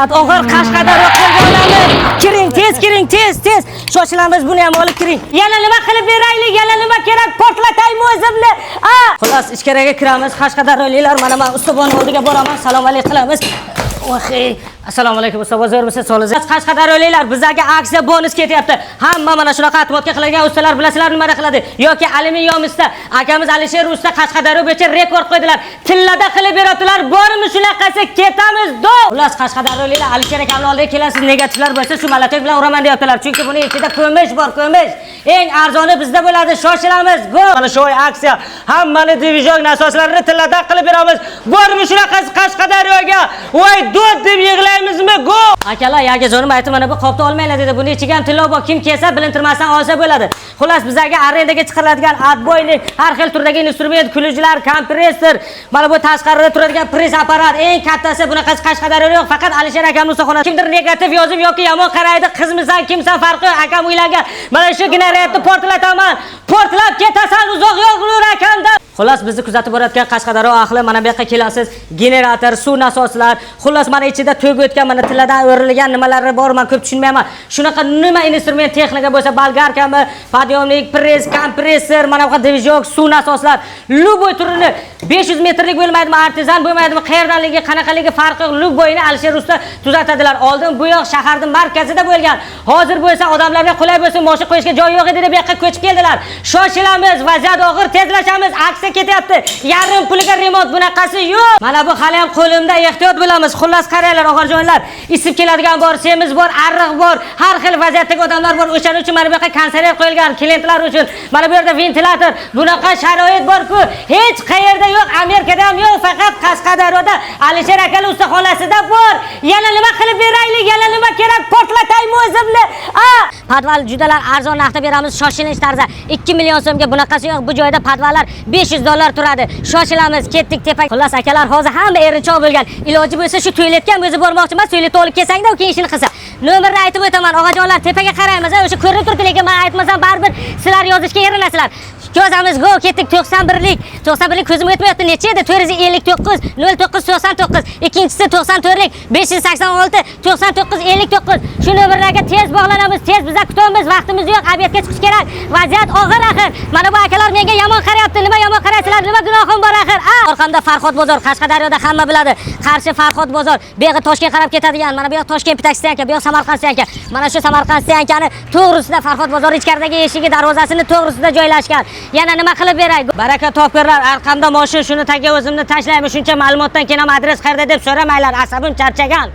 Og'ir Qashqadaryo qilganlarni kiring, tez. Shoshilamiz, buni ham olib kiring. Yana nima qilib beraylik? Yana nima kerak? Portlataymi o'zimni? Xullas, ichkariga kiramiz. Qashqadaryoliklar, mana men ustubon oldiga boraman. Salom alaykum qilamiz. Assalomu alaykum, ustoz bozormisiz? Soliz. Qashqadaryoliklar, bizga aksiya bonus ketyapti. Hamma mana shunaqa atmoatga qilgan ustalar bilasizlar nima qiladi? Yoki alyuminium usta, akamiz Alisher usta Qashqadaryo bo'yicha rekord qo'ydilar. Tillada qilib beradilar. Bormi shunaqasi ketamiz do. Xullas, Qashqadaryoliklar Alisher akamning oldiga kelasiz, negativlar bo'lsa shu malatok bilan uraman deyaptilar. Chunki buni ichida ko'mish bor, ko'mish. Eng arzoni bizda bo'ladi. Shoshilamiz. Go. Mana shu aksiya hammani divizion asoslarini tillada qilib beramiz. Bormi shunaqasi Qashqadaryoga? Voy, do'd deb yig'laymizmi? Go! Akalar, yagajonim aytib, mana bu qopni olmanglar dedi. Buni ichiga tilla bor. Kim kelsa bilintirmasdan olsa bo'ladi. Xullas, bizga arendaga chiqariladigan atboylik, har xil turdagi instrument, kulujlar, kompressor, mana bu tashqarida turadigan press apparat, eng kattasi bunaqa Qashqadaryo yo'q, faqat Alisher akamning ustaxonasi. Kimdir negativ yozib yoki yomon qaraydi, qizmisan, kimsan farqi yo'q. Akam uylangan. Mana shu generatorni portlataman. Portlab ketasan, uzoq yo'q akamdan. Xullas, bizni kuzatib borayotgan Qashqadaryo ahli, mana bu yoqqa kelasiz. Generator, suv nasoslar, xullas mana ichida to'g o'tgan, mana tilladan o'rilgan nimalari bor, men ko'p tushunmayman. Shunaqa nima instrument texnika bo'lsa, bolgarkami, podyomnik, press, kompressor, mana bu divizion, suv nasoslar, luboy turini 500 metrlik bo'lmaydimi, artizan bo'lmaydimi, qayerdanligi, qanaqaligi farqi yo'q. Luboyni Alisher usta tuzatadilar. Oldin bu yoq shaharning markazida bo'lgan. Hozir bo'lsa odamlarga qulay bo'lsin, mashina qo'yishga joy yo'q edi deb bu yoqqa ko'chib keldilar. Shoshilamiz, vaziyat og'ir, tezlashamiz, aksiya ketyapti. Yarim puliga remont bunaqasi yo'q. Mana bu hali ham qo'limda, ehtiyot bo'lamiz. Xullas, qaranglar, og'irjonlar, isib keladigan bor, semiz bor, arriq bor, har xil vaziyatdagi odamlar bor. O'shaning uchun mana bu yoqqa konserver qo'yilgan klientlar uchun. Mana bu yerda ventilator, bunaqa sharoit bor-ku, hech qayerda yo'q, Amerikada ham yo'q, faqat Qashqadaryoda Alisher akaning ustaxonasida bor. Yana nima qilib beraylik? Yana nima kerak? Portlataymi o'zimni? Podval judalar arzon narxda beramiz, shoshilinch tarzda. 2 million so'mga bunaqasi yo'q. Bu joyda podvallar $500 turadi. Shoshilamiz, ketdik tepa. Xullas, akalar, hozir hamma erinchoq bo'lgan. Iloji bo'lsa shu to'yletga o'zi bormoqchi emas, to'yletga olib kelsangda, u keyin ishini qilsa. Nomerni aytib o'taman, og'ajonlar, tepaga qaraymiz. O'sha ko'rinib turibdi, lekin men aytmasam baribir sizlar yozishga erinasizlar. Yozamiz, go, ketdik. 91lik ko'zim yetmayapti. Necha edi? 459 0999. Ikkinchisi 94lik 586 99 59. Shu nomerlarga tez bog'lanamiz. Tez biza kutamiz. Vaqtimiz yo'q. Obedga chiqish kerak. Vaziyat og'ir axir. Mana bu akalar menga yomon qarayapti. Nima yomon qaraysizlar? Nima gunohim bor axir? Orqamda Farhod bozor. Qashqadaryoda hamma biladi. Qarshi Farhod bozor. Bu yoqqa Toshkent qarab ketadigan. Mana bu yoq Toshkent Pitaksiyanka, bu yoq Samarqandsiyanka. Mana shu Samarqandsiyankani to'g'risida Farhod bozor ichkaridagi eshigi darvozasini to'g'risida joylashgan. Yana nima qilib beray? Baraka topganlar, arqamda mashina, shuni tagiga o'zimni tashlayman. Shuncha ma'lumotdan keyin ham adres qayerda deb so'ramanglar. Asabim charchagan.